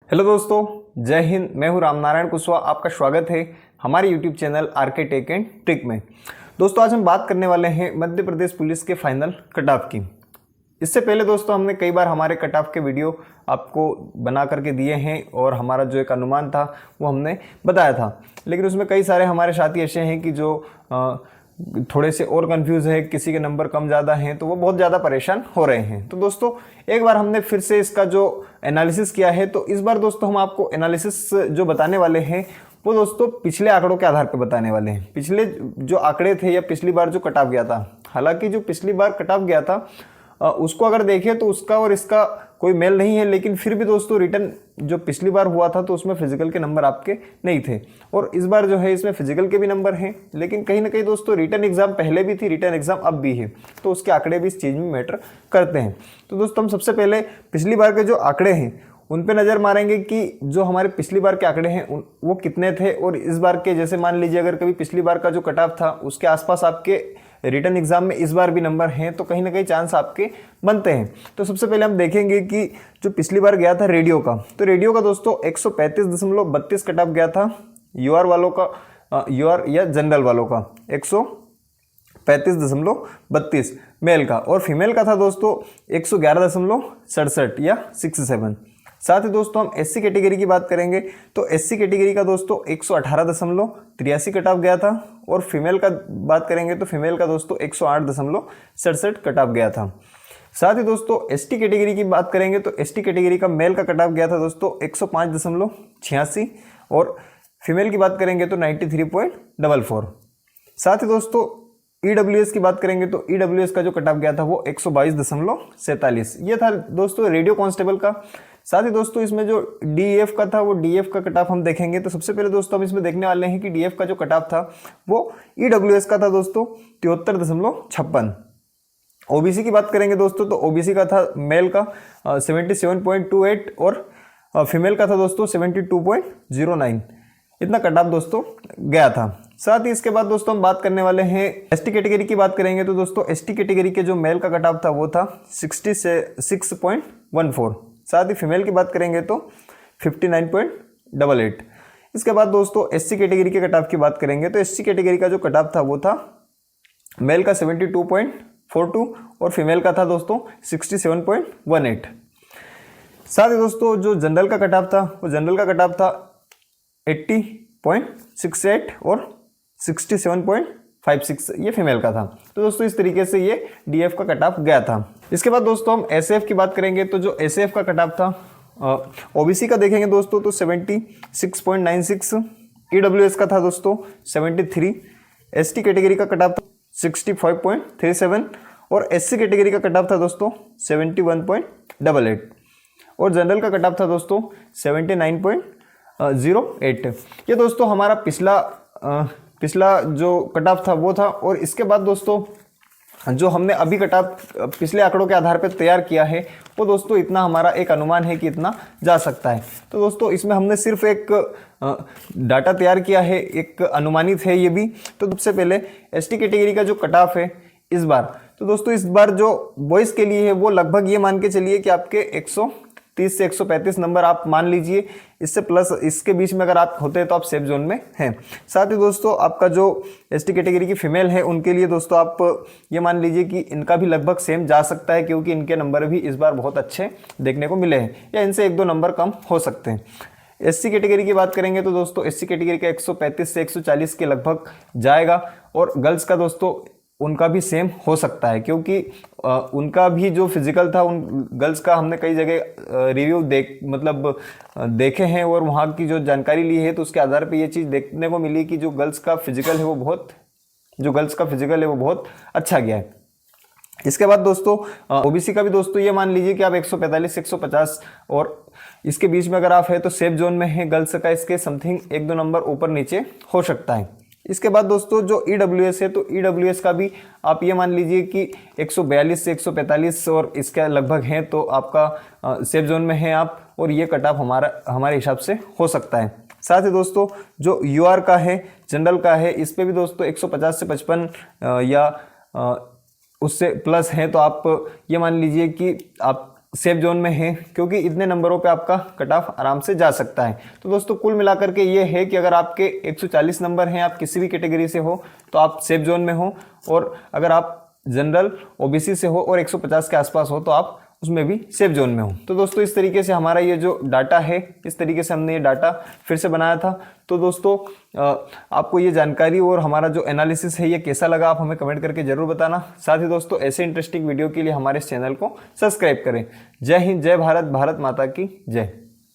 Hello दोस्तों, जय हिंद। मैं हूं रामनारायण कुशवाहा। आपका स्वागत है हमारे YouTube channel RK tech and trick में। दोस्तों, आज हम बात करने वाले हैं मध्य प्रदेश पुलिस के फाइनल कट ऑफ की। इससे पहले दोस्तों हमने कई बार हमारे कट ऑफ के वीडियो आपको बना करके दिए हैं और हमारा जो एक अनुमान था वो हमने बताया था, लेकिन उसमें कई सारे हमारे साथी ऐसे हैं कि जो थोड़े से और कंफ्यूज है, किसी के नंबर कम ज़्यादा हैं तो वो बहुत ज़्यादा परेशान हो रहे हैं। तो दोस्तों एक बार हमने फिर से इसका जो एनालिसिस किया है, तो इस बार दोस्तों हम आपको एनालिसिस जो बताने वाले हैं वो दोस्तों पिछले आंकड़ों के आधार पर बताने वाले हैं। पिछले जो आंकड़े थे या पिछली बार जो कट ऑफ गया था, हालांकि जो पिछली बार कट ऑफ गया था उसको अगर देखें तो उसका और इसका कोई मेल नहीं है, लेकिन फिर भी दोस्तों रिटर्न जो पिछली बार हुआ था तो उसमें फिजिकल के नंबर आपके नहीं थे, और इस बार जो है इसमें फिजिकल के भी नंबर हैं, लेकिन कहीं ना कहीं दोस्तों रिटर्न एग्जाम पहले भी थी, रिटर्न एग्जाम अब भी है, तो उसके आंकड़े भी इस चीज़ में मैटर करते हैं। तो दोस्तों हम सबसे पहले पिछली बार के जो आंकड़े हैं उन पे नज़र मारेंगे कि जो हमारे पिछली बार के आंकड़े हैं वो कितने थे, और इस बार के जैसे मान लीजिए अगर कभी पिछली बार का जो कट ऑफ था उसके आसपास आपके रिटर्न एग्जाम में इस बार भी नंबर हैं तो कहीं ना कहीं चांस आपके बनते हैं। तो सबसे पहले हम देखेंगे कि जो पिछली बार गया था रेडियो का, तो रेडियो का दोस्तों 135.32 कट ऑफ गया था। यूआर वालों का, यूआर या जनरल वालों का 135.32 मेल का, और फीमेल का था दोस्तों 111.67 या 67। साथ ही दोस्तों हम एससी कैटेगरी की बात करेंगे तो एससी कैटेगरी का दोस्तों 118.83 कट ऑफ गया था, और फीमेल का बात करेंगे तो फीमेल का दोस्तों 108.67 कट ऑफ गया था। साथ ही दोस्तों एसटी कैटेगरी की बात करेंगे तो एसटी कैटेगरी का मेल का कट ऑफ गया था दोस्तों 105.86, और फीमेल की बात करेंगे तो 93.44। साथ ही दोस्तों ईडब्ल्यूएस की बात करेंगे तो ईडब्ल्यूएस का जो कट ऑफ गया था वो 122.47। ये था दोस्तों रेडियो कांस्टेबल का। साथ ही दोस्तों इसमें जो डीएफ का था वो डीएफ का कट ऑफ हम देखेंगे। तो सबसे पहले दोस्तों हम इसमें देखने वाले हैं कि डीएफ का जो कट ऑफ था वो ईडब्ल्यूएस का था दोस्तों 73.56। ओबीसी की बात करेंगे दोस्तों तो ओबीसी का था मेल का 77.28 और फीमेल का था दोस्तों 72.09। इतना कट ऑफ दोस्तों गया था। साथ ही इसके बाद दोस्तों हम बात करने वाले हैं एसटी कैटेगरी की बात करेंगे तो दोस्तों एसटी कैटेगरी के जो मेल का कट ऑफ था वो था 66.14। साथ ही फीमेल की बात करेंगे तो 59.88। इसके बाद दोस्तों एससी कैटेगरी के कट ऑफ की बात करेंगे तो एससी कैटेगरी का जो कट ऑफ था वो था मेल का 72.42 और फीमेल का था दोस्तों 67.18। साथ ही दोस्तों जो जनरल का कट ऑफ था वो जनरल का कट ऑफ था 80.68 और 67.56, ये फीमेल का था। तो दोस्तों इस तरीके से ये डीएफ का कट ऑफ गया था। इसके बाद दोस्तों हम एसएफ की बात करेंगे तो जो एसएफ का कट ऑफ था ओबीसी का देखेंगे दोस्तों तो 76.96, ईडब्ल्यूएस का था दोस्तों 73, एसटी कैटेगरी का कट ऑफ था 65.37 और एससी कैटेगरी का कट ऑफ था दोस्तों 71.88 और जनरल का कट ऑफ था दोस्तों 79.08। ये दोस्तों हमारा पिछला जो कट ऑफ था वो था। और इसके बाद दोस्तों जो हमने अभी कट ऑफ पिछले आंकड़ों के आधार पर तैयार किया है वो दोस्तों इतना हमारा एक अनुमान है कि इतना जा सकता है। तो दोस्तों इसमें हमने सिर्फ एक डाटा तैयार किया है, एक अनुमानित है ये भी। तो सबसे पहले एसटी कैटेगरी का जो कट ऑफ है इस बार, तो दोस्तों इस बार जो बॉयज़ के लिए है वो लगभग ये मान के चलिए कि आपके 130 से 135 नंबर आप मान लीजिए। इससे प्लस इसके बीच में अगर आप होते हैं तो आप सेफ जोन में हैं। साथ ही दोस्तों आपका जो एसटी कैटेगरी की फीमेल है उनके लिए दोस्तों आप ये मान लीजिए कि इनका भी लगभग सेम जा सकता है, क्योंकि इनके नंबर भी इस बार बहुत अच्छे देखने को मिले हैं, या इनसे 1-2 नंबर कम हो सकते हैं। एससी कैटेगरी की बात करेंगे तो दोस्तों एससी कैटेगरी का 135 से 140 के लगभग जाएगा, और गर्ल्स का दोस्तों उनका भी सेम हो सकता है, क्योंकि उनका भी जो फिजिकल था उन गर्ल्स का हमने कई जगह रिव्यू देखे हैं और वहाँ की जो जानकारी ली है तो उसके आधार पे ये चीज़ देखने को मिली कि जो गर्ल्स का फिजिकल है वो बहुत अच्छा गया है। इसके बाद दोस्तों ओबीसी का भी दोस्तों ये मान लीजिए कि आप 145 से 150 और इसके बीच में अगर आप है तो सेफ जोन में है। गर्ल्स का इसके समथिंग 1-2 नंबर ऊपर नीचे हो सकता है। इसके बाद दोस्तों जो ईडब्ल्यूएस है तो ईडब्ल्यूएस का भी आप ये मान लीजिए कि 142 से 145 और इसके लगभग हैं, तो आपका सेफ जोन में है आप, और ये कट ऑफ हमारे हिसाब से हो सकता है। साथ ही दोस्तों जो यूआर का है, जनरल का है, इस पे भी दोस्तों 150 से 55 या उससे प्लस है, तो आप ये मान लीजिए कि आप सेफ जोन में है, क्योंकि इतने नंबरों पे आपका कट ऑफ आराम से जा सकता है। तो दोस्तों कुल मिलाकर के ये है कि अगर आपके 140 नंबर हैं, आप किसी भी कैटेगरी से हो तो आप सेफ जोन में हो, और अगर आप जनरल ओबीसी से हो और 150 के आसपास हो तो आप उसमें भी सेफ जोन में हो। तो दोस्तों इस तरीके से हमारा ये जो डाटा है, इस तरीके से हमने ये डाटा फिर से बनाया था। तो दोस्तों आपको ये जानकारी और हमारा जो एनालिसिस है ये कैसा लगा, आप हमें कमेंट करके जरूर बताना। साथ ही दोस्तों ऐसे इंटरेस्टिंग वीडियो के लिए हमारे इस चैनल को सब्सक्राइब करें। जय हिंद, जय भारत, भारत माता की जय।